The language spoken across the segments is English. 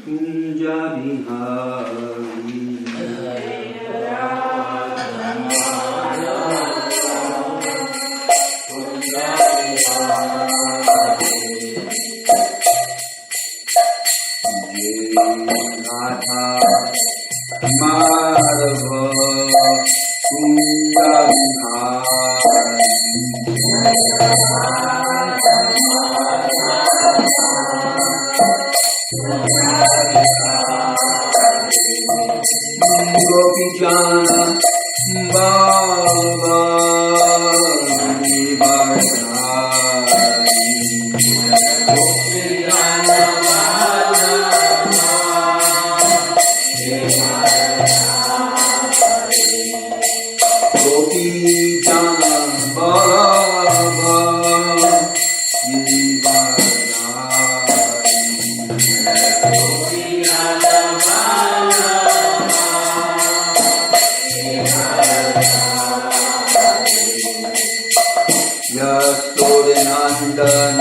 Kunja Bihari Radha Madhava Kunja Gopijana Baba Nandana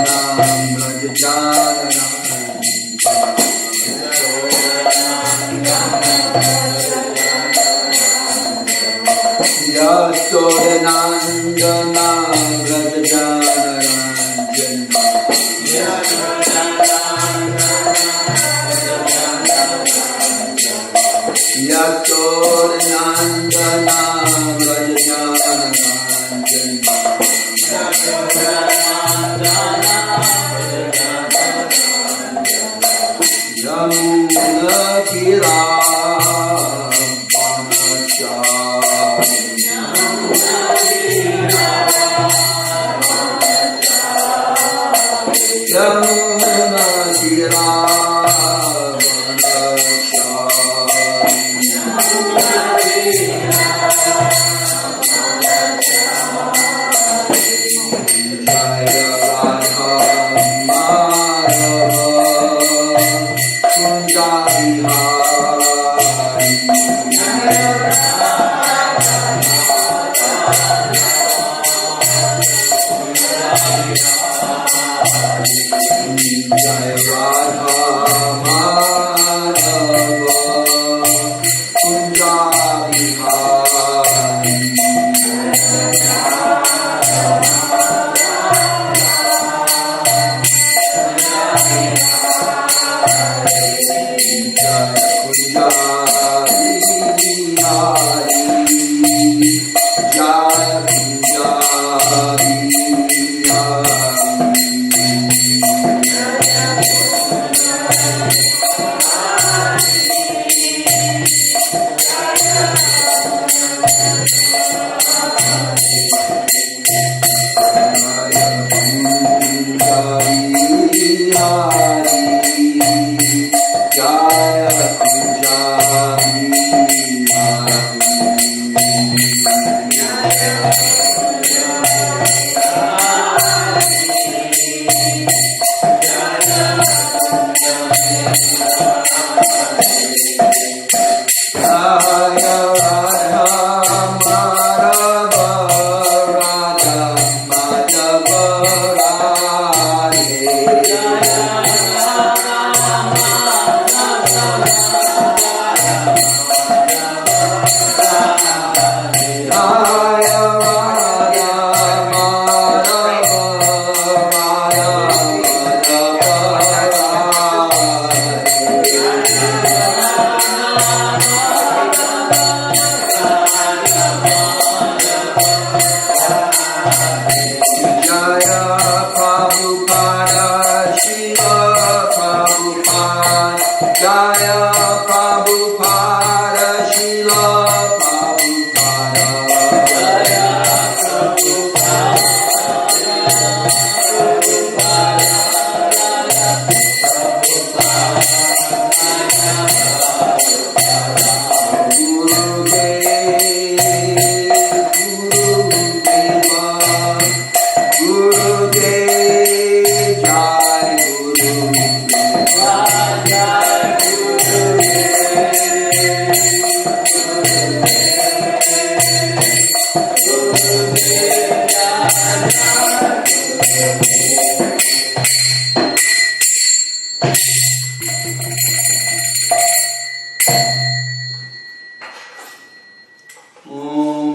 Om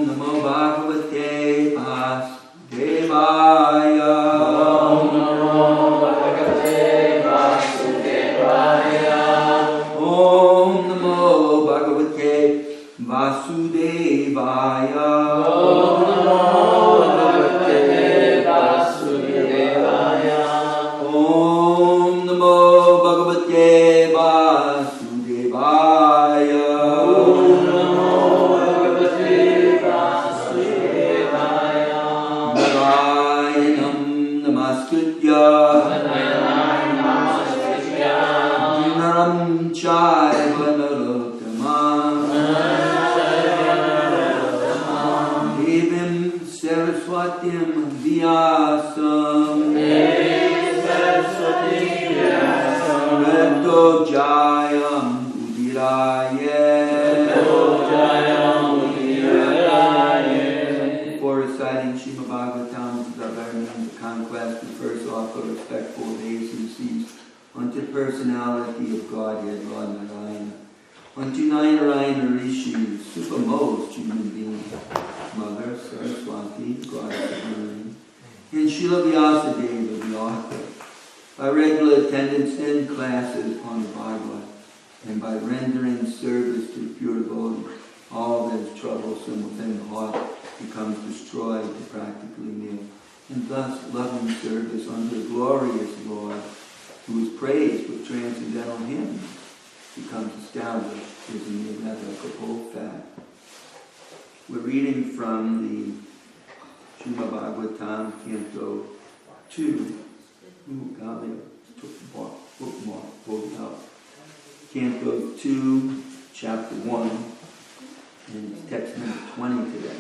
Namo Bhagavate Vasudevaya. Om Namo Bhagavate Vasudevaya. Om Namo Bhagavate Vasudevaya. Om Namo Bhagavate Vasudevaya. Om Namo Bhagavate Vasudevaya. Om Namo Bhagavate Vasudevaya. Narayanam Namaskritya Naram Chaiva Narottamam Devim Saraswatim Vyasam Reto Jayam Udiraye. Before reciting Srimad Bhagavatam, which is our very member conquest, we first offer respectful obeisances unto the personality of Godhead, Lord Narayana, unto Narayana Rishi, supermost human being, Mother Saraswati, Goddess of Learning, and Srila Vyasadeva, the author, by regular attendance in classes on the Bhagavad, and by rendering service to the pure devotee, all that is troublesome within the heart becomes destroyed to practically nil, and thus loving service unto the glorious Lord, who is praised with transcendental hymns, becomes established as an irrevocable fact. We're reading from the Srimad Bhagavatam, Canto 2. Ooh, golly, took the bookmark, pulled it out. Canto 2, Chapter 1, and it's text number 20 today.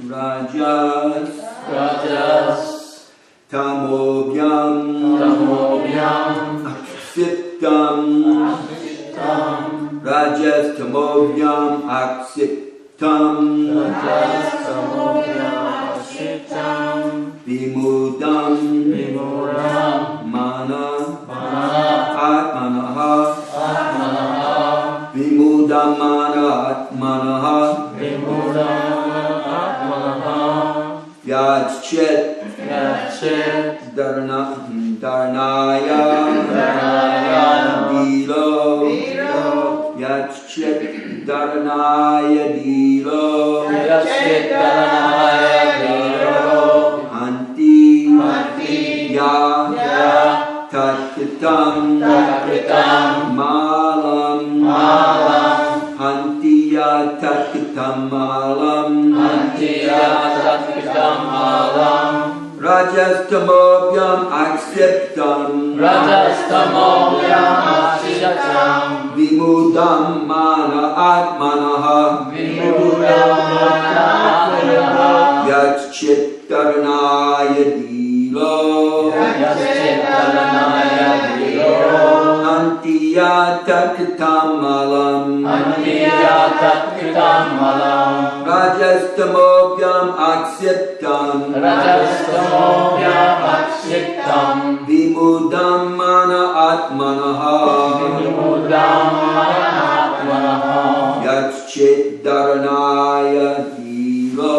Rajas Tamobhyam Aksiptam Rajas Tamobhyam Aksiptam Vimudam Mana Atmanaha Vimudam Mana Atmanaha Yadchet Dharnaya Dilo Yadchet Dharnaya Dilo Hanti Ya Tatkitam Malam Hanti Ya Tatkitam Malam Rajastamobhyam Aksiptam Vimudam Mana Atmanaha Yadchittarnaya Dilo Antiya Tatkitam Malam Rajastamobhyam Aksiptam Vimudam Mana Atmanaha Yadchittarnaya Dilo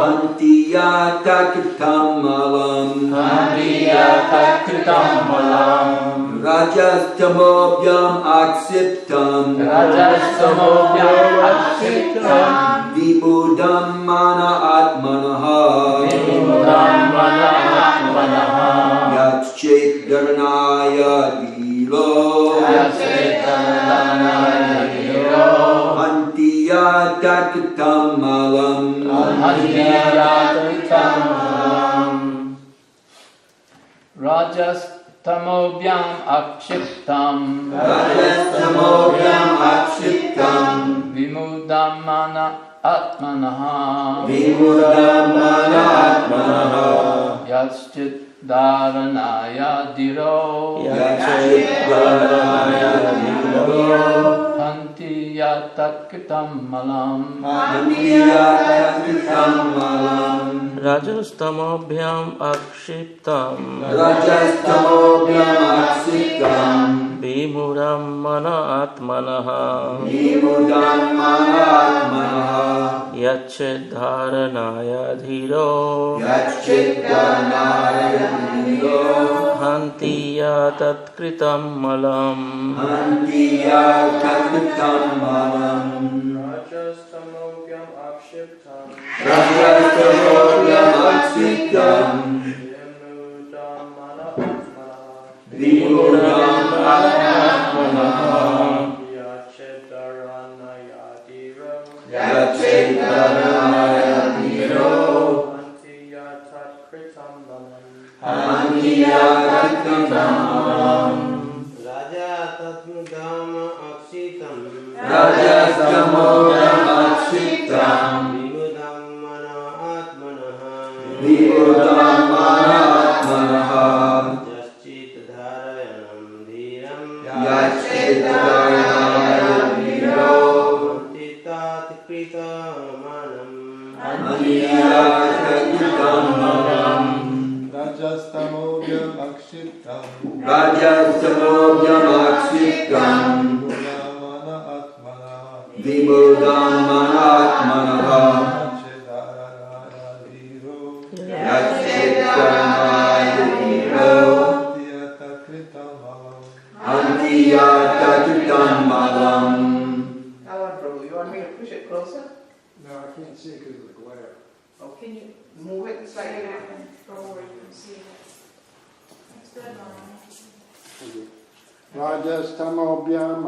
Antiya Tatkitam Malam Rajastamobhyam Aksiptam Vimudam Mana Atmanaha Yadchittarnaya Dilo Antiya Tatkitam Malam Rajastamobhyam Akshiptam Vimudam Mana Atmanaha Yadchit Dharanaya Diro Yachit-dharanaya Diro Hanti Yatakritam Malam Hanti-yatakritam malam Rajastamobhyam akshiptam Rajastamobhyam akshitam Vimuram mana atmanaha Vimudam manatmanaha Yachidharanaya dhiro Yachit-dharanaya Diro Hanti yatat-kritam malam Hanti-yatakritam malam Rajastamobhyam akshiptam Rajastamobhyam akshitam Vimudam mana atmanaha Vimudam manatmanaha Yachidharanaya Diro Yachit-dharanaya Diro Antiyatat-kritam malam Hanti-yatakritam malam Rajatatmudam aksitam Rajastamobhyam akshitam Vimudam mana atmanaha Vimudam manatmanaha Yaschit-dharayanam dhiram Yachit-dharanaya Diro Antitat-kritamanam Hanti-yatakritam malam Rajastamobhyam akshiptam Rajastamobhyam akshitam Guna atmana Vimudam manatmanaha Yachidharanaya dhiro Yachit-dharanaya Diro Yatakritam malam Hanti-yatakritam malam How on, Prabhu? You want me to push it closer? No, I can't see because of the glare. Or can you move it slightly? Forward, you can see it. That's good, Mom. Rajastamobhyam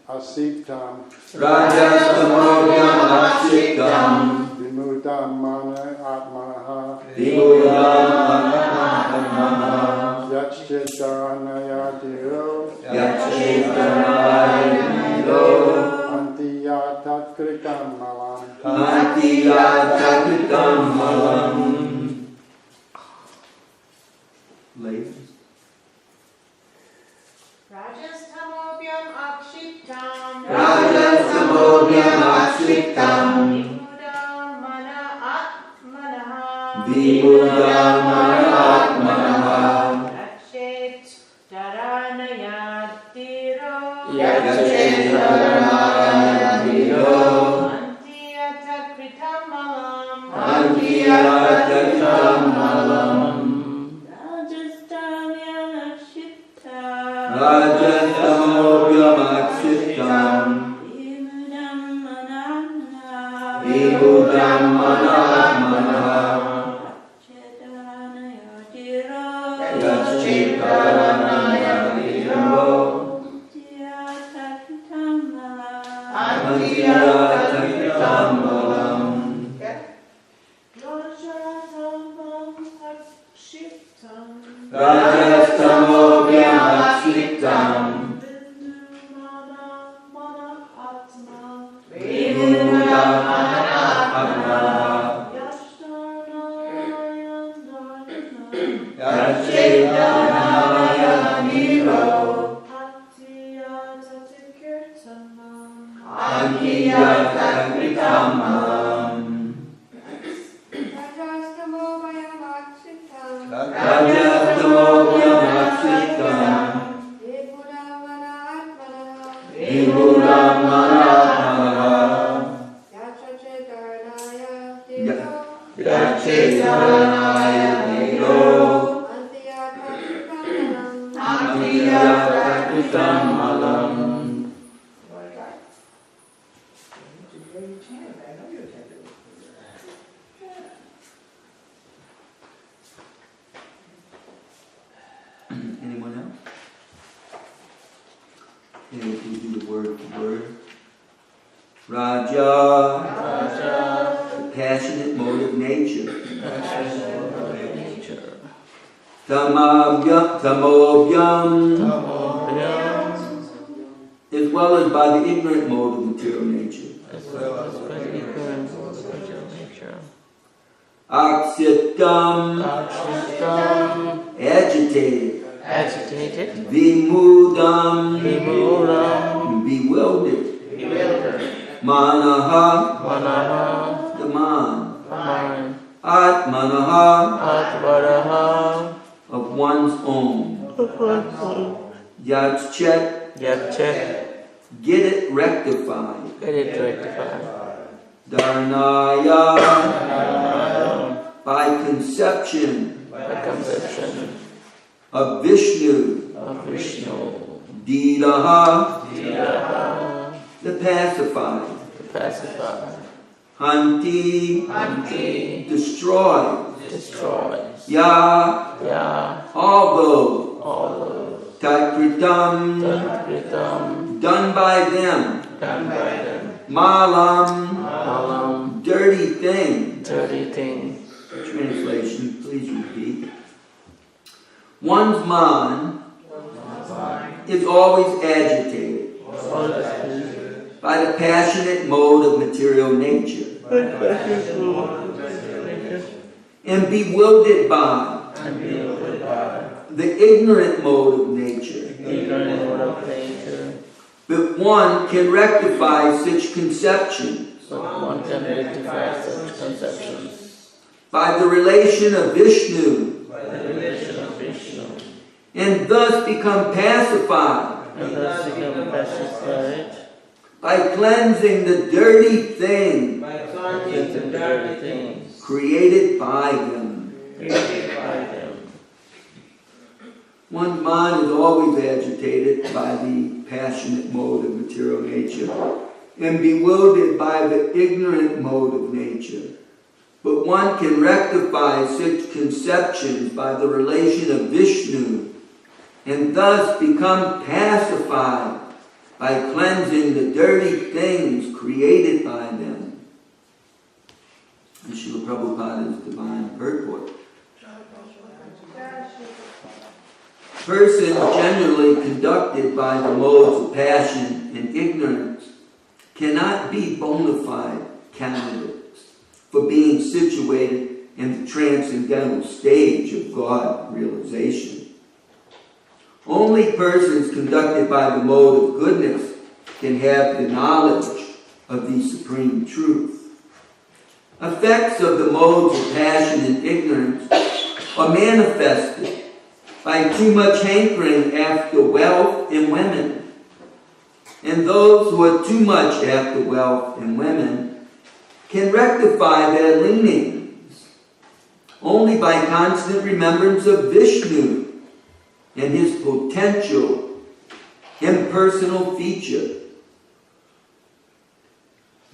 asiptam Rajastamobhyam akshitam Vimudam mana atmanaha Vimudam manatmanaha Yachidharanaya dhiro Yachit-dharanaya Diro Antiyatat-kritam malam Hanti-yatakritam malam Ladies. Rajastamobhyam akshiptam. Rajastamobhyam akshitam Vimudam mana atmanaha. Vimudam manatmanaha Yachit-dharanaya dhiro. Yachit-dharanaya Diro Antiyatakritam malam. Hanti-yatakritam malam Rajastamobhyam akshiptam. Rajastamobhyam akshitam Vimudam mana atmanaha. Vimudam manatmanaha Yachit-dharanaya dhiro. Yachit-dharanaya Diro Antiyatakritam malam. Hanti-yatakritam malam Rajastamobhyam akshitam Vimudam manatmanaha Yachit-dharanaya Diro Hanti-yatakritam malam Rajastamobhyam akshiptam. Rajastamobhyam akshitam Vimudam mana atmanaha. Vimudam manatmanaha Yachit-dharanaya dhiro. Yachit-dharanaya Diro Hanti-yatakritam malam Anyone else? Okay, we'll do the word for word. Raja, the passionate motive nature. Tamobhyam, as well as by the ignorant mode of material nature. Aksitam, agitated, agitated, vimudam, vimudam, bewildered, manaha, manaha, the mind, mind, atmanaha, atvaraha, of one's own, yatchet, yachet, get it rectified, get it rectified, dharnaya, by conception by conception of Vishnu, of Vishnu, Didaha, Dhiraha, the pacified, the pacifier, Hanti, Anti, destroys, destroys, Ya, Ya, although, all those, Tatkritam, Tatkritam, done by them, done by them, Malam, Malam, dirty thing. dirty things, Translation, please repeat. One's mind is always agitated by the passionate mode of material nature and bewildered by the ignorant mode of nature. ignorant mode of nature, But one can rectify such conceptions but one can rectify such conceptions by the relation of Vishnu by the relation of Vishnu, and thus become pacified and thus become pacified, by cleansing the dirty thing By with cleansing the the dirty dirty things created by them. created by them. One's mind is always agitated by the passionate mode of material nature and bewildered by the ignorant mode of nature. But one can rectify such conceptions by the relation of Vishnu and thus become pacified by cleansing the dirty things created by them. And Srila Prabhupada's divine purport. Persons generally conducted by the modes of passion and ignorance cannot be bona fide candidates for being situated in the transcendental stage of God realization. Only persons conducted by the mode of goodness can have the knowledge of the supreme truth. Effects of the modes of passion and ignorance are manifested by too much hankering after wealth and women. And those who are too much after wealth and women can rectify their leanings only by constant remembrance of Vishnu and his potential impersonal feature.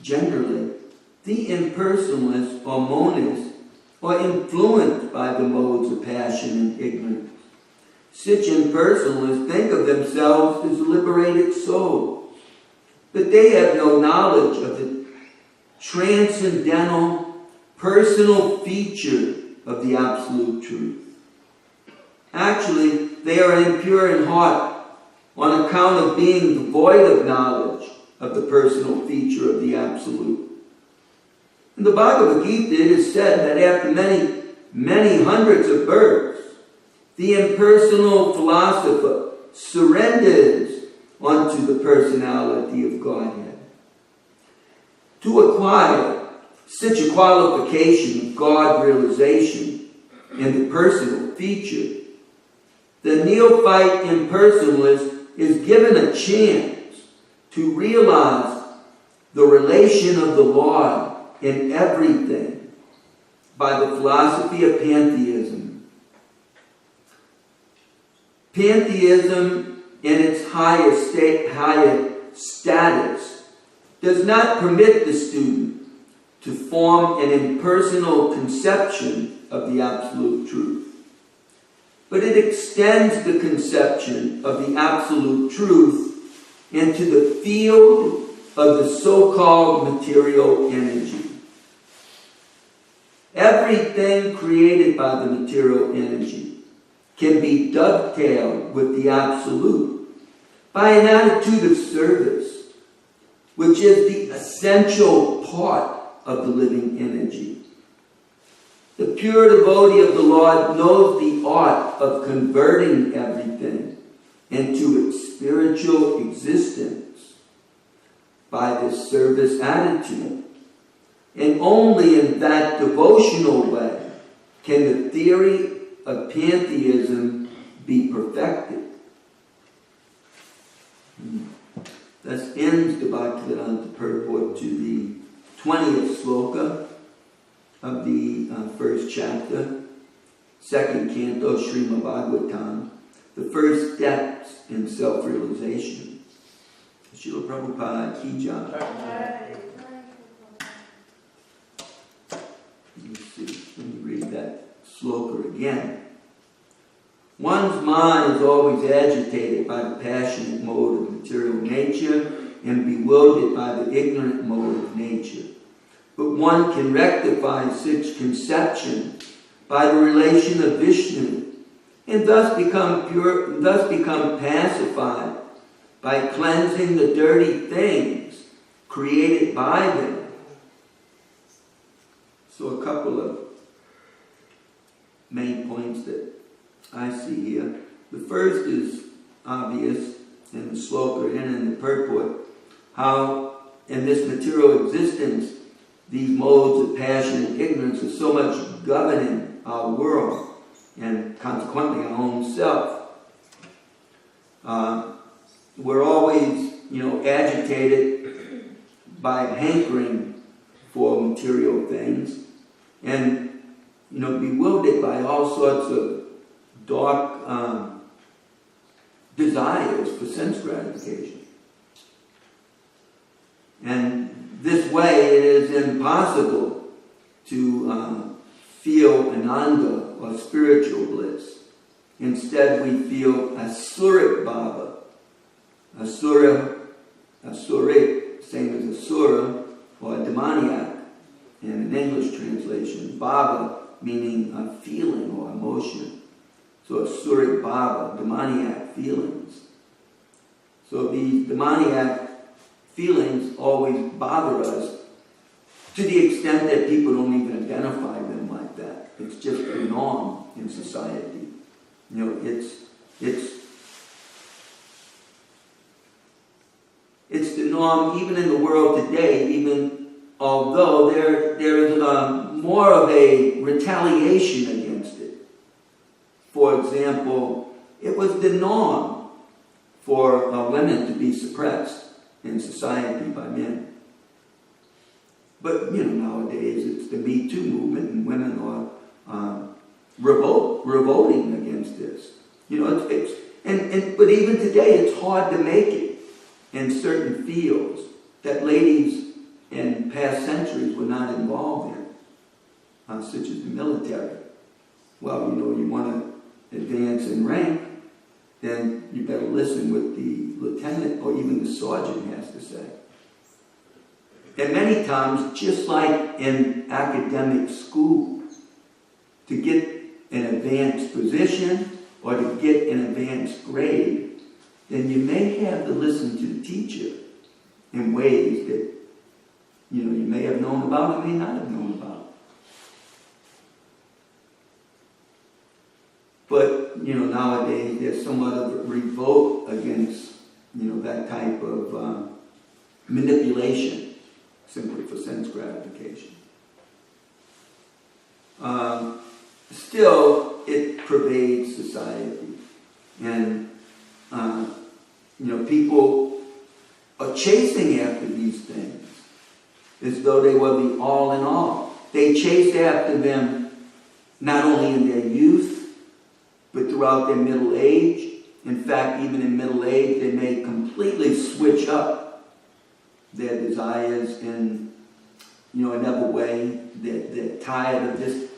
Generally, the impersonalists or monists are influenced by the modes of passion and ignorance. Such impersonalists think of themselves as liberated souls, but they have no knowledge of the transcendental personal feature of the absolute truth. Actually, they are impure in heart on account of being devoid of knowledge of the personal feature of the absolute. In the Bhagavad Gita, it is said that after many hundreds of births, the impersonal philosopher surrenders unto the personality of Godhead. To acquire such a qualification of God realization in the personal feature, the neophyte impersonalist is given a chance to realize the relation of the Lord in everything by the philosophy of pantheism. Pantheism, in its higher status, does not permit the student to form an impersonal conception of the absolute truth, but it extends the conception of the absolute truth into the field of the so-called material energy. Everything created by the material energy can be dovetailed with the absolute by an attitude of service, which is the essential part of the living energy. The pure devotee of the Lord knows the art of converting everything into its spiritual existence by this service attitude. And only in that devotional way can the theory of pantheism be perfected. Thus ends the Bhagavatam purport to the 20th sloka of the first chapter, second canto, Srimad Bhagavatam, the first steps in self-realization. Srila Prabhupada ki jai. Let me read that sloka again. One's mind is always agitated by the passionate mode of material nature and bewildered by the ignorant mode of nature. But one can rectify such conception by the relation of Vishnu and thus become pure, and thus become pacified by cleansing the dirty things created by them. So a couple of main points that I see here. The first is obvious in the sloka and in the purport, how in this material existence these modes of passion and ignorance are so much governing our world and consequently our own self. We're always, agitated by hankering for material things and, bewildered by all sorts of dark desires for sense gratification. And this way it is impossible to feel ananda or spiritual bliss. Instead we feel asuric bhava. Asuric, same as asura or demoniac in an English translation. Bhava meaning a feeling or emotion. So asuric bhava, demoniac feelings. So these demoniac feelings always bother us to the extent that people don't even identify them like that. It's just the norm in society. It's the norm even in the world today, even although there is more of a retaliation against it. For example, it was the norm for women to be suppressed in society by men. But, nowadays it's the Me Too movement and women are revolting against this. But even today it's hard to make it in certain fields that ladies in past centuries were not involved in, such as the military. Well, you want to advance in rank, then you better listen what the lieutenant or even the sergeant has to say. And many times, just like in academic schools, to get an advanced position or to get an advanced grade, then you may have to listen to the teacher in ways that you may have known about and may not have known about. But nowadays there's somewhat of a revolt against that type of manipulation simply for sense gratification. Still, it pervades society, and people are chasing after these things as though they were the all in all. They chase after them not only in their youth, but throughout their middle age. In fact, even in middle age, they may completely switch up their desires in another way. They're tired of this,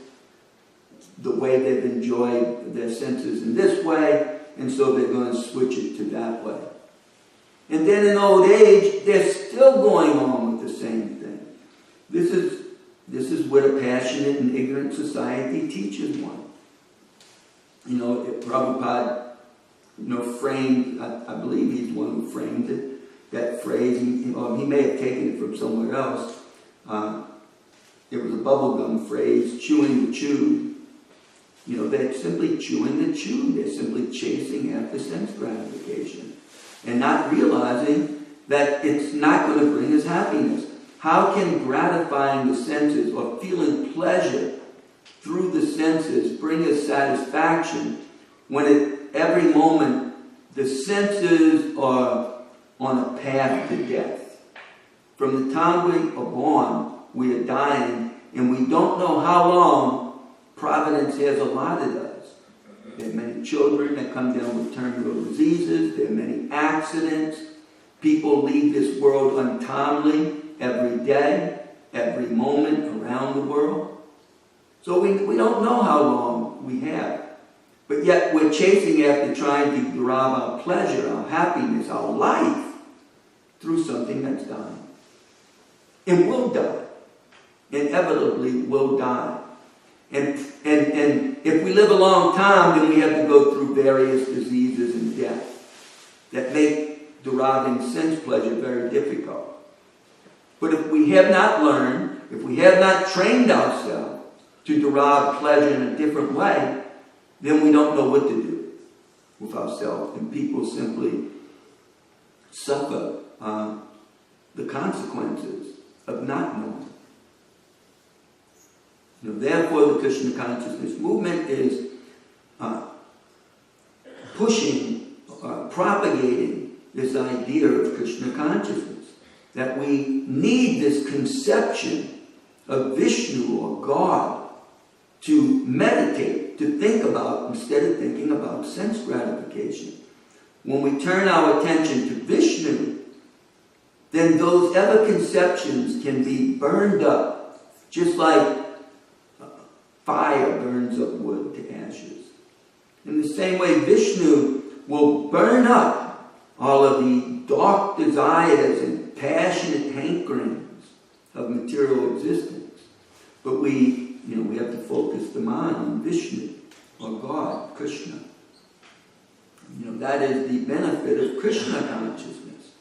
the way they've enjoyed their senses in this way, and so they're going to switch it to that way. And then in old age, they're still going on with the same thing. This is what a passionate and ignorant society teaches one. Prabhupada, framed, I believe he's the one who framed it, that phrase, he may have taken it from somewhere else. it was a bubblegum phrase, chewing the chew. They're simply chewing the chew. They're simply chasing after sense gratification and not realizing that it's not going to bring us happiness. How can gratifying the senses or feeling pleasure through the senses bring us satisfaction when at every moment the senses are on a path to death? From the time we are born, we are dying, and we don't know how long Providence has allotted us. There are many children that come down with terminal diseases. There are many accidents. People leave this world untimely every day, every moment around the world. So we don't know how long we have. But yet we're chasing after trying to derive our pleasure, our happiness, our life through something that's dying. And will die. Inevitably will die. And if we live a long time, then we have to go through various diseases and death that make deriving sense pleasure very difficult. But if we have not learned, if we have not trained ourselves to derive pleasure in a different way, then we don't know what to do with ourselves. And people simply suffer the consequences of not knowing. Therefore, the Krishna consciousness movement is pushing, propagating this idea of Krishna consciousness. That we need this conception of Vishnu or God to meditate, to think about, instead of thinking about sense gratification. When we turn our attention to Vishnu, then those other conceptions can be burned up, just like fire burns up wood to ashes. In the same way, Vishnu will burn up all of the dark desires and passionate hankerings of material existence. But we have to focus the mind on Vishnu, or God, Krishna. That is the benefit of Krishna consciousness.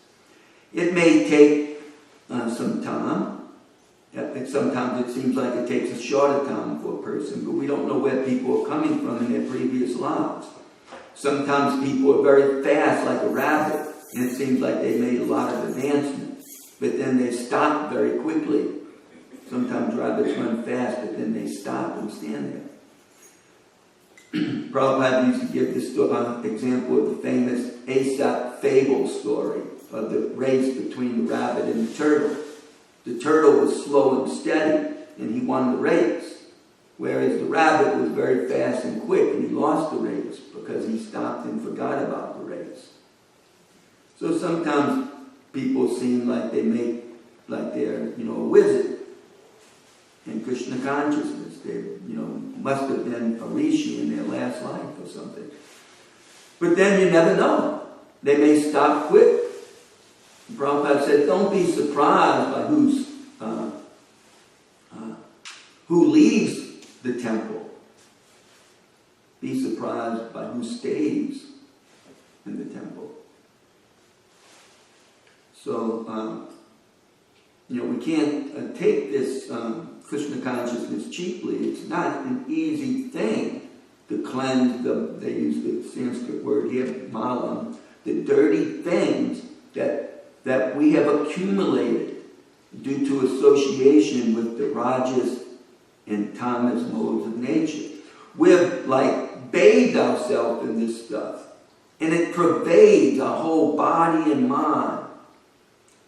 It may take some time. Sometimes it seems like it takes a shorter time for a person, but we don't know where people are coming from in their previous lives. Sometimes people are very fast, like a rabbit, and it seems like they made a lot of advancement, but then they stop very quickly. Sometimes rabbits run fast, but then they stop and stand there. Prabhupada used to give this example of the famous Aesop fable story of the race between the rabbit and the turtle. The turtle was slow and steady, and he won the race. Whereas the rabbit was very fast and quick, and he lost the race because he stopped and forgot about the race. So sometimes people seem like they're a wizard in Krishna consciousness. They, must have been a rishi in their last life or something. But then you never know. They may stop quick. Prabhupada said, don't be surprised by who leaves the temple. Be surprised by who stays in the temple. So, we can't take this Krishna consciousness cheaply. It's not an easy thing to cleanse they use the Sanskrit word here, malam, the dirty things that we have accumulated due to association with the rajas and tamas modes of nature. We've bathed ourselves in this stuff, and it pervades our whole body and mind.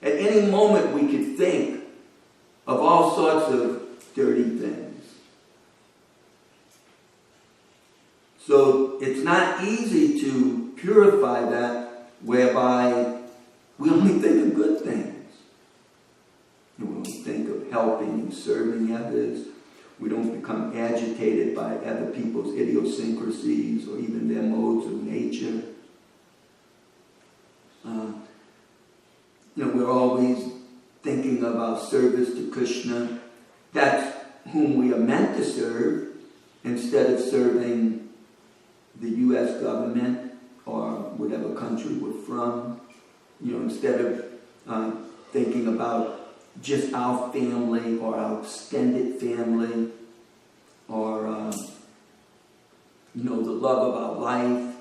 At any moment we could think of all sorts of dirty things. So it's not easy to purify that whereby we only think of good things. We don't think of helping and serving others. We don't become agitated by other people's idiosyncrasies or even their modes of nature. We're always thinking of our service to Krishna. That's whom we are meant to serve, instead of serving the U.S. government or whatever country we're from. Instead of thinking about just our family or our extended family, or the love of our life,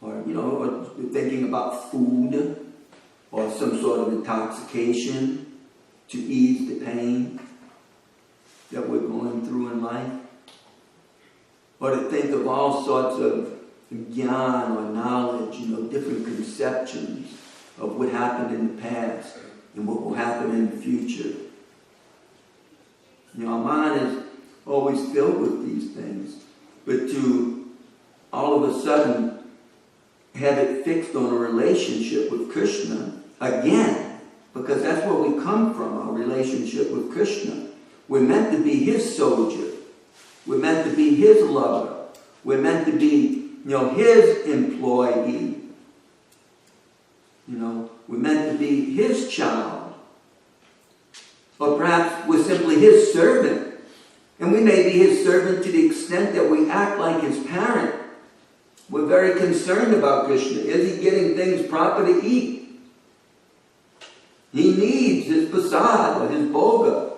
or or thinking about food or some sort of intoxication to ease the pain that we're going through in life, or to think of all sorts of gyan or knowledge, different conceptions of what happened in the past and what will happen in the future. Our mind is always filled with these things, but to all of a sudden have it fixed on a relationship with Krishna again, because that's where we come from, our relationship with Krishna. We're meant to be his soldier. We're meant to be his lover. We're meant to be, his employee. We're meant to be his child. Or perhaps we're simply his servant. And we may be his servant to the extent that we act like his parent. We're very concerned about Krishna. Is he getting things proper to eat? He needs his prasad or his bhoga,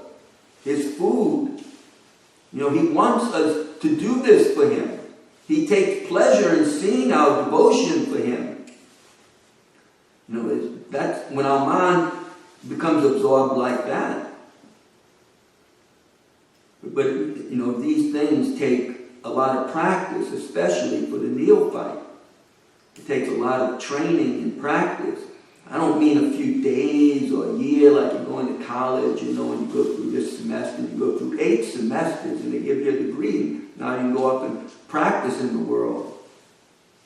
his food. He wants us to do this for him. He takes pleasure in seeing our devotion for him. That's when our mind becomes absorbed like that. But, these things take a lot of practice, especially for the neophyte. It takes a lot of training and practice. I don't mean a few days or a year like you're going to college, and you go through this semester, you go through 8 semesters and they give you a degree. Now you can go up and practice in the world,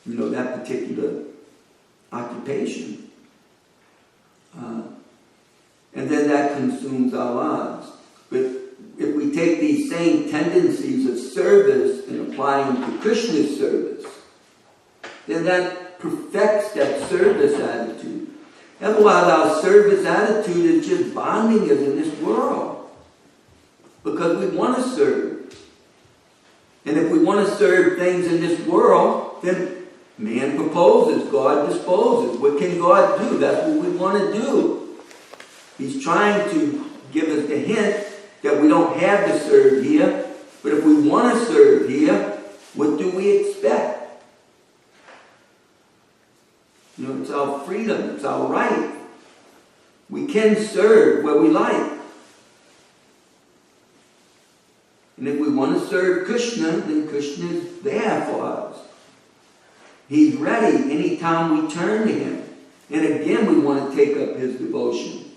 that particular occupation. And then that consumes our lives. But if we take these same tendencies of service and apply them to Krishna's service, then that perfects that service attitude. Otherwise, our service attitude is just bonding us in this world. Because we want to serve. And if we want to serve things in this world, then man proposes, God disposes. What can God do? That's what we want to do. He's trying to give us the hint that we don't have to serve here. But if we want to serve here, what do we expect? It's our freedom. It's our right. We can serve where we like. And if we want to serve Krishna, then Krishna is there for us. He's ready anytime we turn to him. And again, we want to take up his devotion.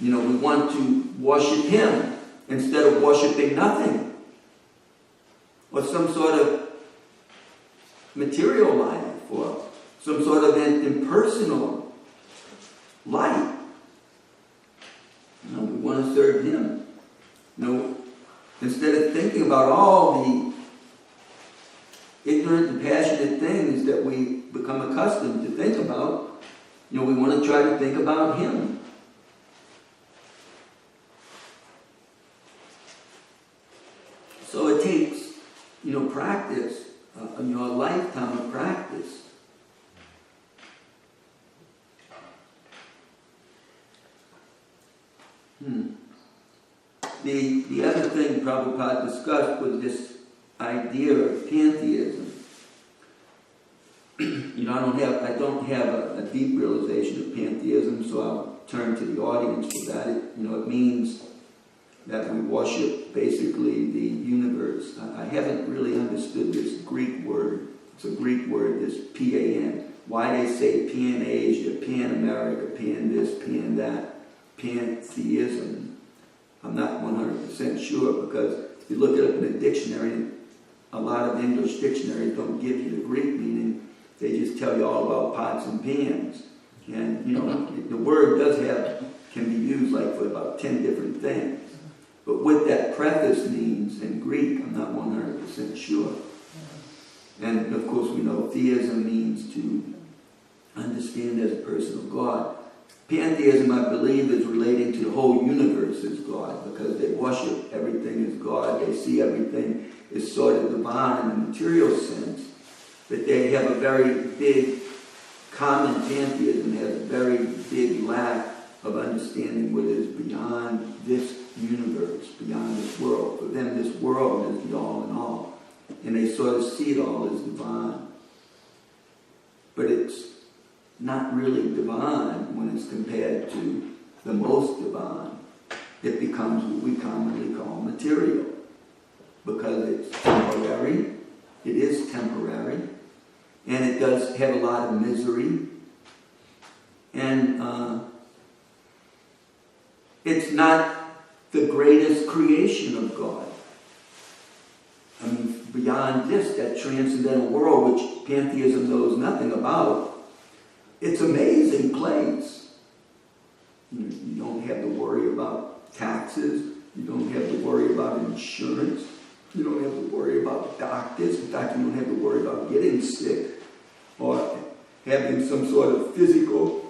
We want to worship him instead of worshiping nothing. Or some sort of material life, or some sort of impersonal light. We want to serve him. Instead of thinking about all the ignorant and passionate things that we become accustomed to think about, we want to try to think about him. So it takes, practice, a lifetime of practice. The other thing Prabhupada discussed was this idea of pantheism. I don't have a deep realization of pantheism, so I'll turn to the audience for that. It means that we worship basically the universe. I haven't really understood this Greek word. It's a Greek word, this P-A-N. Why they say Pan-Asia, Pan-America, Pan-this, Pan-that, pantheism. I'm not 100% sure, because if you look it up in a dictionary, a lot of English dictionaries don't give you the Greek meaning. They just tell you all about pots and pans. And, the word can be used for about 10 different things. But what that preface means in Greek, I'm not 100% sure. And of course we know theism means to understand as a person of God. Pantheism, I believe, is relating to the whole universe as God, because they worship everything as God. They see everything as sort of divine in a material sense. But they have a very big, common pantheism has a very big lack of understanding what is beyond this universe, beyond this world. For them, this world is the all in all. And they sort of see it all as divine. But it's not really divine when it's compared to the most divine. It becomes what we commonly call material. Because it's temporary. It is temporary. And it does have a lot of misery. And it's not the greatest creation of God. I mean, beyond this, that transcendental world, which pantheism knows nothing about, it's an amazing place. You don't have to worry about taxes. You don't have to worry about insurance. You don't have to worry about doctors. In fact, you don't have to worry about getting sick or having some sort of physical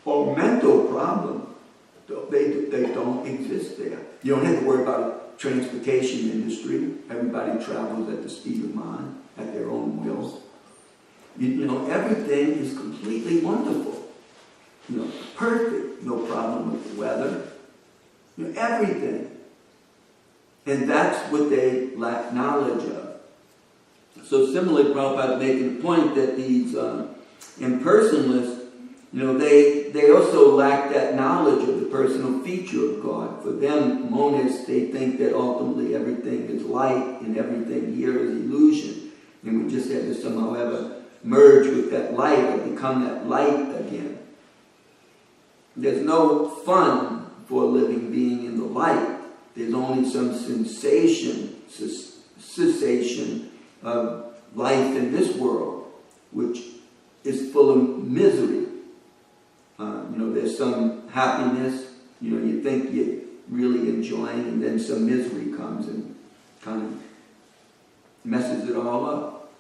or mental problem. They don't exist there. You don't have to worry about the transportation industry. Everybody travels at the speed of mind, at their own will. You know, everything is completely wonderful. You know, perfect. No problem with the weather. You know, everything. And that's what they lack knowledge of. So similarly, Prabhupada is making the point that these impersonalists, you know, they also lack that knowledge of the personal feature of God. For them, monists, they think that ultimately everything is light and everything here is illusion. And we just have to somehow ever merge with that light or become that light again. There's no fun for a living being in the light. There's only some cessation of life in this world, which is full of misery. You know, there's some happiness, you know, you think you're really enjoying, and then some misery comes and kind of messes it all up.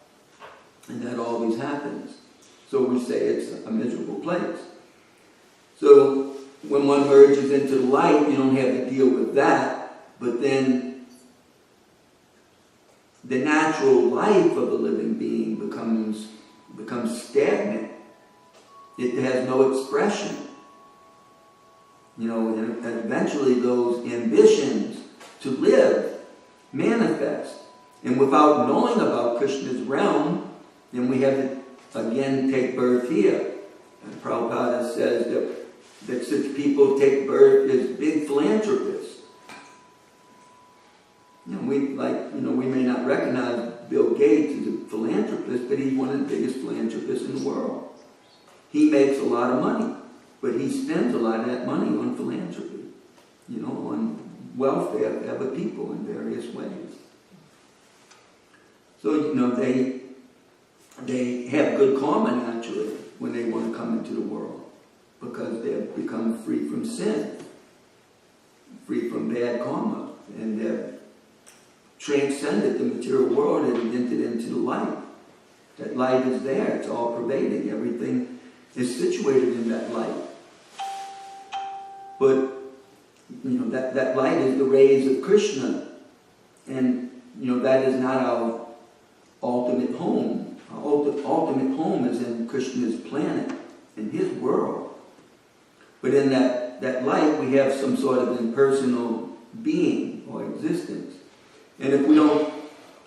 And that always happens. So we say it's a miserable place. So when one merges into the light, you don't have to deal with that, but then the natural life of a living being becomes stagnant. It has no expression. You know, and eventually those ambitions to live manifest. And without knowing about Krishna's realm, then we have to again take birth here. And Prabhupada says that such people take birth as big philanthropists. You know, we may not recognize Bill Gates as a philanthropist, but he's one of the biggest philanthropists in the world. He makes a lot of money, but he spends a lot of that money on philanthropy, you know, on welfare of other people in various ways. So, you know, they have good karma naturally when they want to come into the world, because they've become free from sin, free from bad karma, and they've transcended the material world and entered into the light. That light is there, it's all pervading, everything is situated in that light. But, you know, that light is the rays of Krishna. And, you know, that is not our ultimate home. Our ultimate home is in Krishna's planet, in his world. But in that light, we have some sort of impersonal being or existence. And if we don't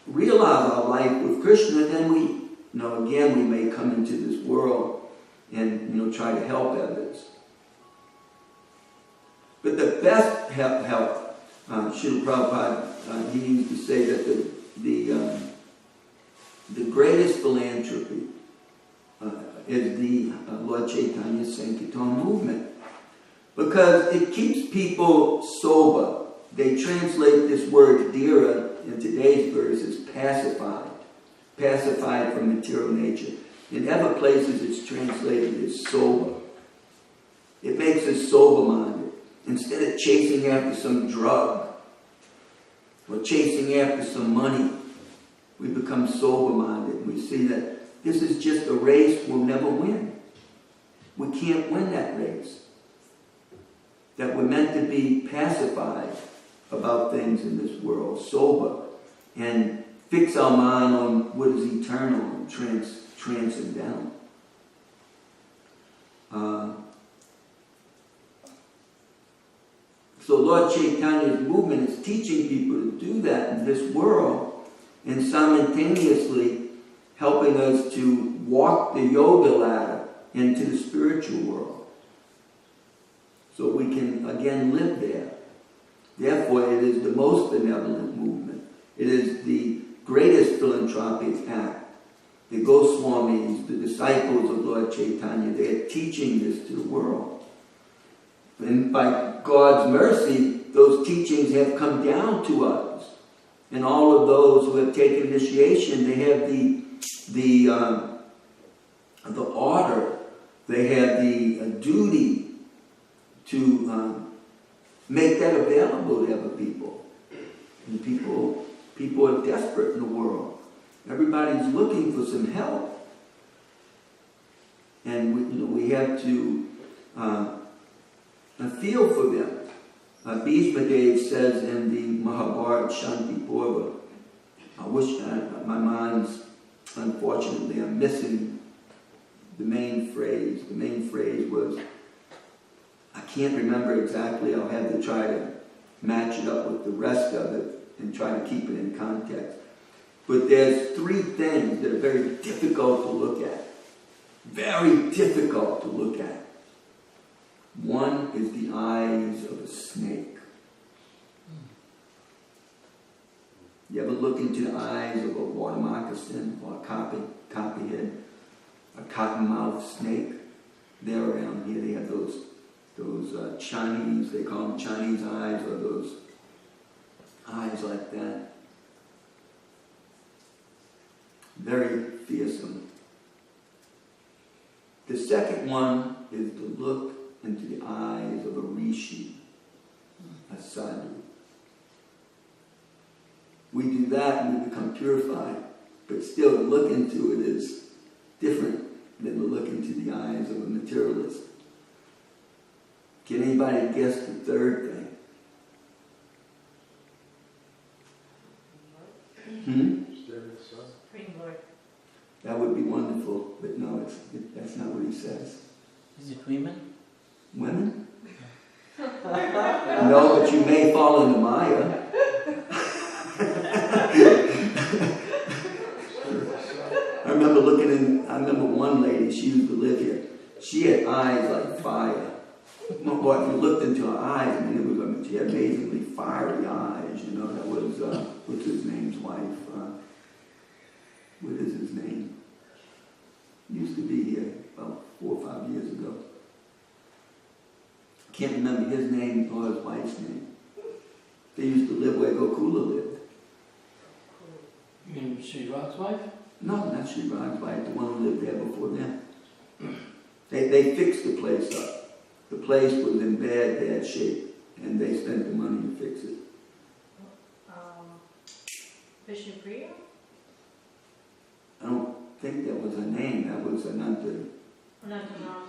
realize our life with Krishna, then we, you know, again, we may come into this world and, you know, try to help others. But the best help, Srila Prabhupada, he used to say that the greatest philanthropy is the Lord Chaitanya Sankirtan movement, because it keeps people sober. They translate this word dhira in today's verse as pacified from material nature. In other places it's translated as sober. It makes us sober-minded. Instead of chasing after some drug or chasing after some money, we become sober-minded. We see that this is just a race we'll never win. We can't win that race. That we're meant to be pacified about things in this world, sober, and fix our mind on what is eternal and transcendental. Lord Chaitanya's movement is teaching people to do that in this world, and simultaneously helping us to walk the yoga ladder into the spiritual world, so we can again live there. Therefore, it is the most benevolent movement. It is the greatest philanthropic act. The Goswamis, the disciples of Lord Chaitanya, they are teaching this to the world. And by God's mercy, those teachings have come down to us. And all of those who have taken initiation, they have the order, they have the duty to make that available to other people. And people are desperate in the world. Everybody's looking for some help. And we have to feel for them. Bhishma Dev says in the Mahabharata Shanti Purva, I wish my mind's, unfortunately, I'm missing the main phrase. The main phrase was, I can't remember exactly. I'll have to try to match it up with the rest of it and try to keep it in context. But there's three things that are very difficult to look at. Very difficult to look at. One is the eyes of a snake. You ever look into the eyes of a water moccasin or a copperhead, a cottonmouth snake? They're around here. They have those Chinese, they call them Chinese eyes, or those eyes like that. Very fearsome. The second one is to look into the eyes of a rishi, a sadhu. We do that and we become purified, but still to look into it is different than to look into the eyes of a materialist. Can anybody guess the third thing? That would be wonderful, but no, that's not what he says. Is it women? Women? No, but you may fall into Maya. I remember one lady, she used to live here. She had eyes like fire. Boy, if you looked into her eyes, she had amazingly fiery eyes, that was, what's his name's wife? What is his name? He used to be here about 4 or 5 years ago. Can't remember his name or his wife's name. They used to live where Gokula lived. You mean Srimad wife? No, not Srimad wife, the one who lived there before them. They fixed the place up. The place was in bad shape, and they spent the money to fix it. Vishnupriya? I don't think that was her name. That was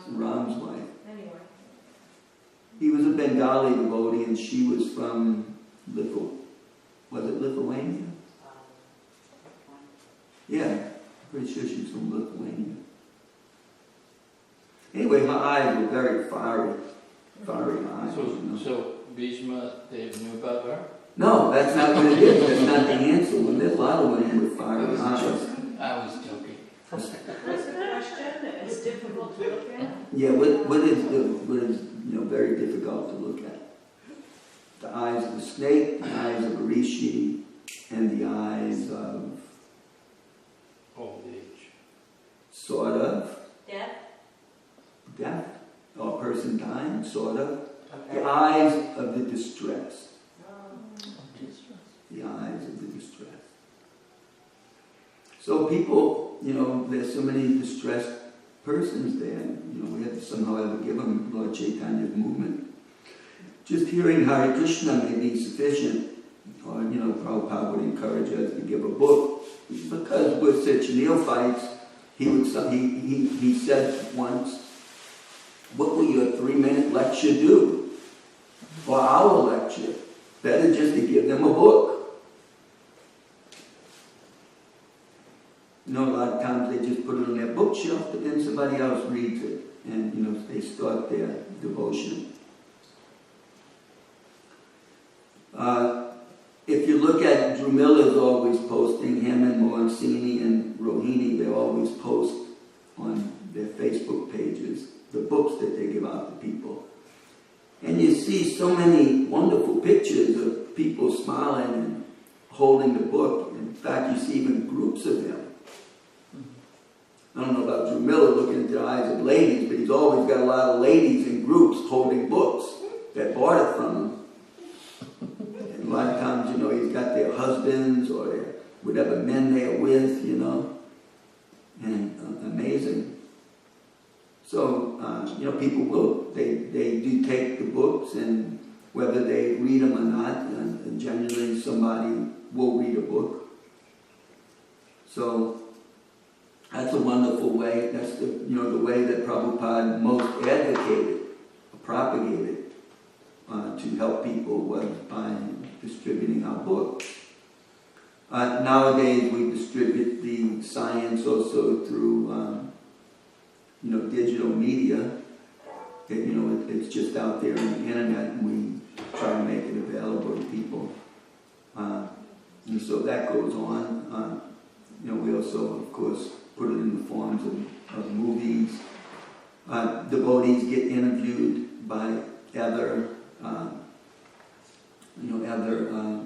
Ram's wife. Anyway. He was a Bengali devotee, and she was from Lithuania? Yeah, I'm pretty sure she's from Lithuania. Anyway, her eyes were very fiery eyes. So Bhishma, they knew about her? No, that's not what it is. That's not the answer. Well, there's a lot of women with fiery eyes. I was joking. What's the question? It's difficult to look at? Yeah, what is very difficult to look at? The eyes of a snake, the eyes of a rishi, and the eyes of Old age. sort of Death? or a person dying, sort of. The eyes of the distress. The eyes of the distress. So people, there's so many distressed persons there. We have to somehow ever give them Lord Chaitanya's movement. Just hearing Hare Krishna may be sufficient. Or, Prabhupada would encourage us to give a book. Because we're such neophytes, he said once, what will your 3-minute lecture do? Or our lecture? Better just to give them a book. A lot of times they just put it on their bookshelf, but then somebody else reads it. And, they start their devotion. Miller's always posting, him and Morancini and Rohini, they always post on their Facebook pages the books that they give out to people. And you see so many wonderful pictures of people smiling and holding the book. In fact, you see even groups of them. I don't know about Drew Miller looking into the eyes of ladies, but he's always got a lot of ladies in groups holding books that bought it from him. And a lot of times, you know, he's got their husbands or their whatever men they're with, you know. And amazing. So, you know, people will, they do take the books, and whether they read them or not, and generally somebody will read a book. So, that's a wonderful way. That's the, you know, the way that Prabhupada most advocated, propagated, to help people was by distributing our books. Nowadays, we distribute the science also through, you know, digital media. You know, it's just out there on the internet, and we try to make it available to people. And so that goes on. You know, we also, of course, put it in the forms of movies. Devotees get interviewed by other,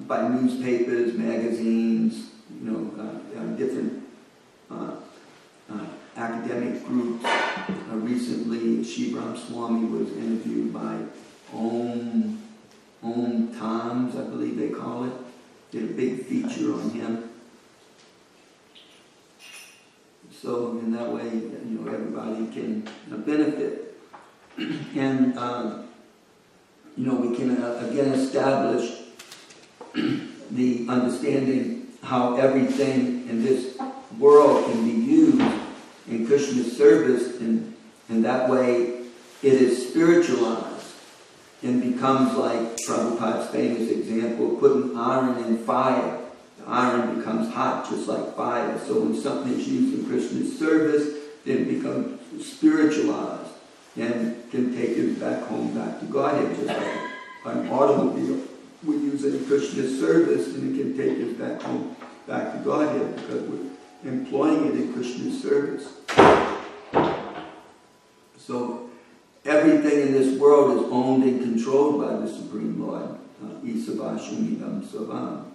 by newspapers, magazines, you know, different academic groups. Recently, Shivram Swami was interviewed by Om Times, I believe they call it. Did a big feature on him. So in that way, you know, everybody can benefit. And, you know, we can again establish the understanding how everything in this world can be used in Krishna's service, and that way it is spiritualized and becomes like Prabhupada's famous example, putting iron in fire. The iron becomes hot just like fire. So when something is used in Krishna's service, then it becomes spiritualized and can take us back home, back to Godhead, just like an automobile. We use it in Krishna's service, and it can take us back home, back to Godhead, because we're employing it in Krishna's service. So everything in this world is owned and controlled by the Supreme Lord. Isavashunidam Savam.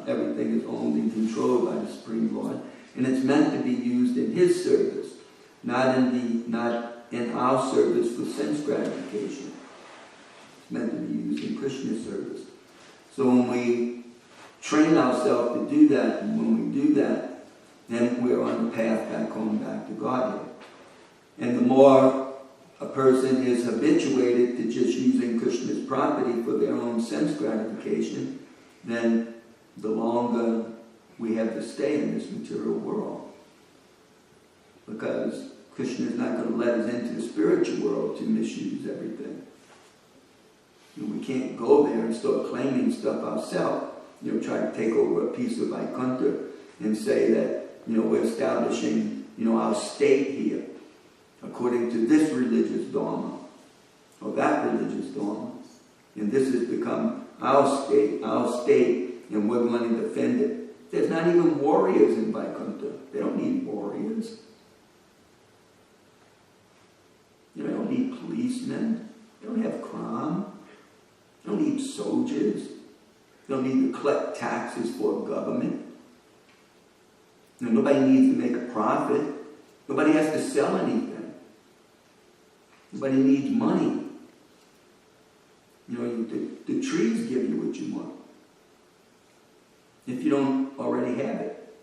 Everything is owned and controlled by the Supreme Lord, and it's meant to be used in His service, not in our service for sense gratification. It's meant to be used in Krishna's service. So when we train ourselves to do that, and when we do that, then we're on the path back home, back to Godhead. And the more a person is habituated to just using Krishna's property for their own sense gratification, then the longer we have to stay in this material world. Because Krishna is not going to let us into the spiritual world to misuse everything. You know, we can't go there and start claiming stuff ourselves. You know, try to take over a piece of Vaikuntha and say that, you know, we're establishing, you know, our state here according to this religious dharma or that religious dharma. And this has become our state, and we're going to defend it. There's not even warriors in Vaikuntha. They don't need warriors. You know, they don't need policemen. They don't have crime. They don't need soldiers. They don't need to collect taxes for a government. You know, nobody needs to make a profit. Nobody has to sell anything. Nobody needs money. You know, the trees give you what you want, if you don't already have it.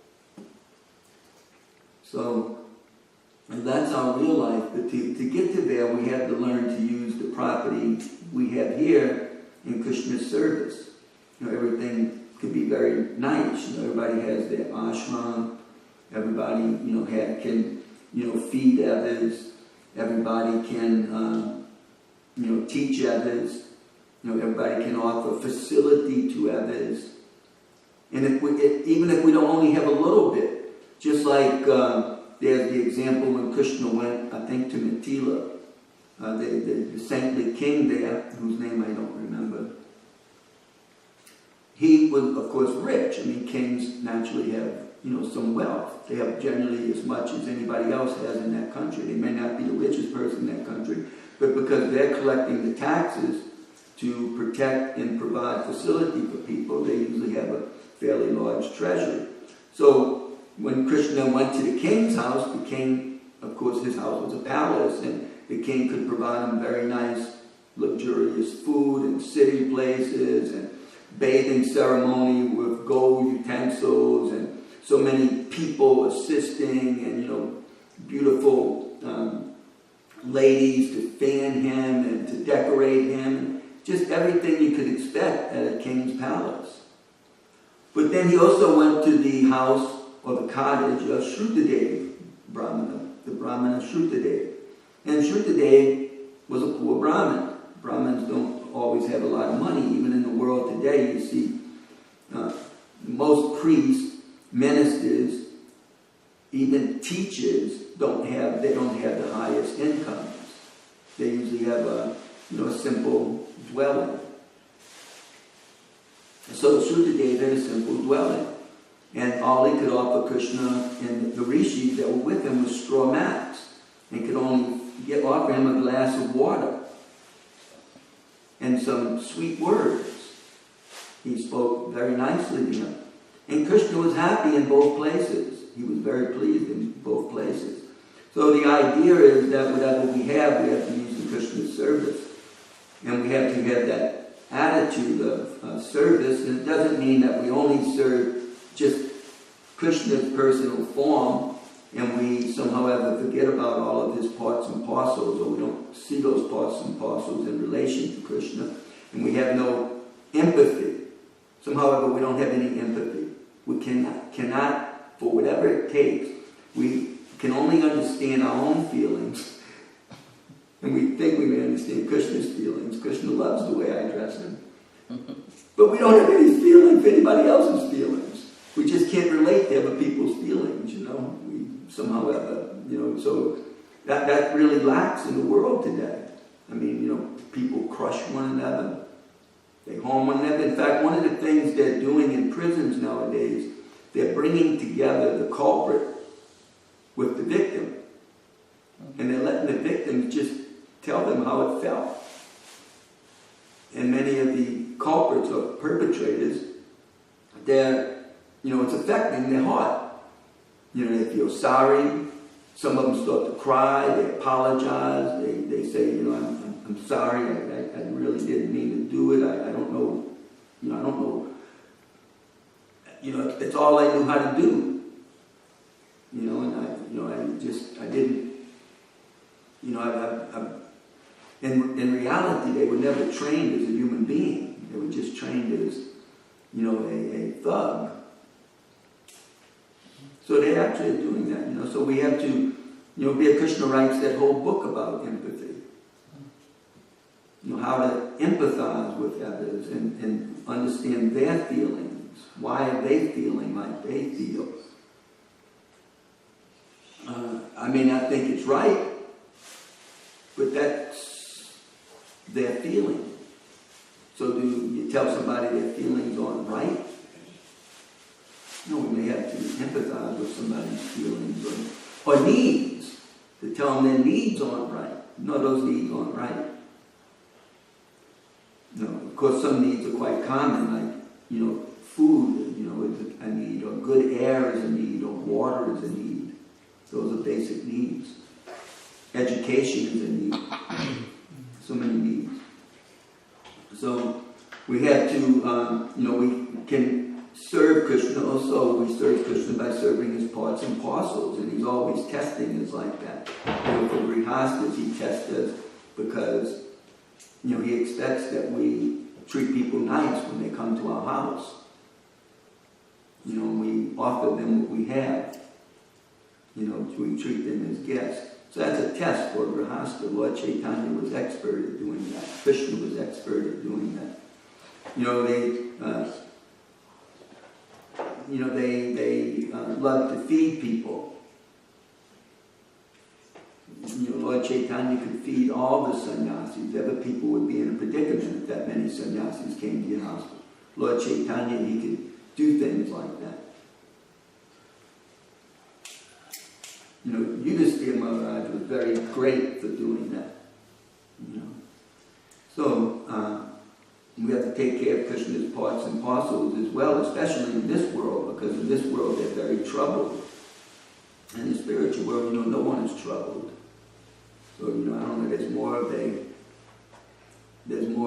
So, and that's our real life. But to get to there, we have to learn to use the property we have here in Krishna's service. You know, everything could be very nice. You know, everybody has their ashram. Everybody, you know, can, you know, feed others. Everybody can, you know, teach others. You know, everybody can offer facility to others. And even if we don't only have a little bit, just like there's the example when Krishna went, I think, to Mithila, the saintly king there, whose name I don't remember. he was, of course, rich. I mean, kings naturally have, some wealth. They have generally as much as anybody else has in that country. They may not be the richest person in that country, but because they're collecting the taxes to protect and provide facility for people, they usually have a fairly large treasury. So when Krishna went to the king's house, the king, of course, his house was a palace, and the king could provide him very nice, luxurious food and sitting places and bathing ceremony with gold utensils and so many people assisting and, beautiful ladies to fan him and to decorate him. Just everything you could expect at a king's palace. But then he also went to the house or the cottage of Shrutadev Brahmana, the Brahmana Shrutadev. And Shrutadev was a poor Brahmin. Brahmins don't always have a lot of money. Even in the world today, you see most priests, ministers, even teachers don't have the highest incomes. They usually have a simple dwelling. So Shrutadev had a simple dwelling. And all he could offer Krishna and the rishis that were with him was straw mats, and could only offer him a glass of water and some sweet words. He spoke very nicely to him. And Krishna was happy in both places. He was very pleased in both places. So the idea is that whatever we have to use in Krishna's service. And we have to have that attitude of service. And it doesn't mean that we only serve just Krishna's personal form and we somehow ever forget about all of his parts and parcels, or we don't see those parts and parcels in relation to Krishna, and we have no empathy. Somehow ever we don't have any empathy. We cannot, for whatever it takes, we can only understand our own feelings, and we think we may understand Krishna's feelings. Krishna loves the way I dress him. But we don't have any feeling for anybody else's feelings. We just can't relate to other people's feelings, We somehow ever, so that really lacks in the world today. I mean, people crush one another. They harm one another. In fact, one of the things they're doing in prisons nowadays, they're bringing together the culprit with the victim. And they're letting the victim just tell them how it felt. And many of the culprits or perpetrators, it's affecting their heart. They feel sorry. Some of them start to cry. They apologize. They say, I'm sorry. I really didn't mean to do it. I don't know. I don't know. It's all I knew how to do. I didn't. In reality, they were never trained as a human being. They were just trained as, a thug. So they actually are doing that, So we have to, Bhagavad Krishna writes that whole book about empathy. How to empathize with others and understand their feelings. Why are they feeling like they feel? I may not think it's right, but that's their feeling. So do you tell somebody their feelings aren't right? No, we may have to empathize with somebody's feelings or needs, to tell them their needs aren't right. No, those needs aren't right. No, of course some needs are quite common, like, food, is a need, or good air is a need, or water is a need. Those are basic needs. Education is a need. So many needs. So we have to, we can serve Krishna also. We serve Krishna by serving his parts and parcels, and he's always testing us like that. For grihastas, he tests us because, he expects that we treat people nice when they come to our house. We offer them what we have. We treat them as guests. So that's a test for grihasta. Lord Chaitanya was expert at doing that. Krishna was expert at doing that. They love to feed people. Lord Chaitanya could feed all the sannyasis. Other people would be in a predicament if that many sannyasis came to your house. Lord Chaitanya, he could do things like that. You know, Yudhisthira Maharaj was very great for doing that. You know. So, we have to take care of Krishna's parts and parcels as well, especially in this world, because in this world they're very troubled. In the spiritual world, you know, no one is troubled. So, you know, I don't know, there's more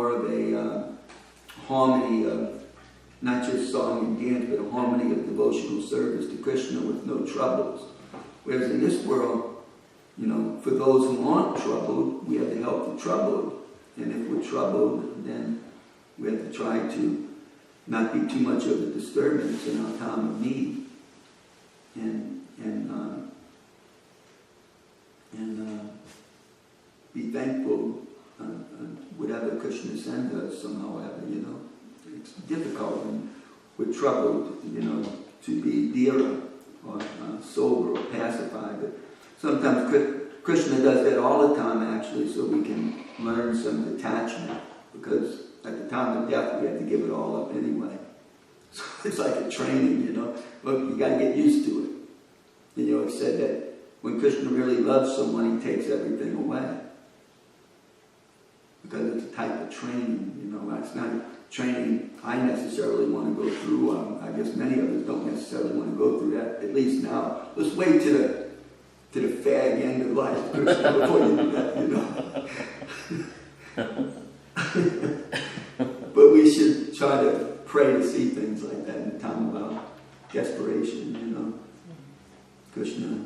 of a harmony of not just song and dance, but a harmony of devotional service to Krishna with no troubles. Whereas in this world, you know, for those who aren't troubled, we have to help the troubled. And if we're troubled, then we have to try to not be too much of a disturbance in our time of need. And be thankful whatever Krishna sends us somehow, you know. It's difficult when we're troubled, you know, to be dhira or sober or pacified. But sometimes Krishna does that all the time, actually, so we can learn some detachment. Because at the time of death, we have to give it all up anyway. So it's like a training, you know. But you got to get used to it. You know, it's said that when Krishna really loves someone, he takes everything away. Because it's a type of training, you know. It's not training I necessarily want to go through. I guess many of us don't necessarily want to go through that, at least now. Let's wait to the fag end of life, Krishna, before you do that, you know. But we should try to pray to see things like that in the time of our desperation, you know. Krishna.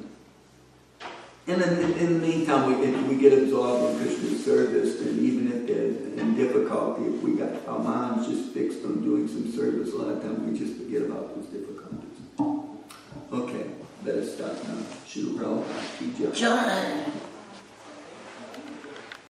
And in the meantime, we get absorbed in Krishna's service, and even if there's in difficulty, if we got our minds just fixed on doing some service, a lot of times we just forget about those difficulties. Okay, let us stop now. Shri Prabhupada, Ki Jai. Jai.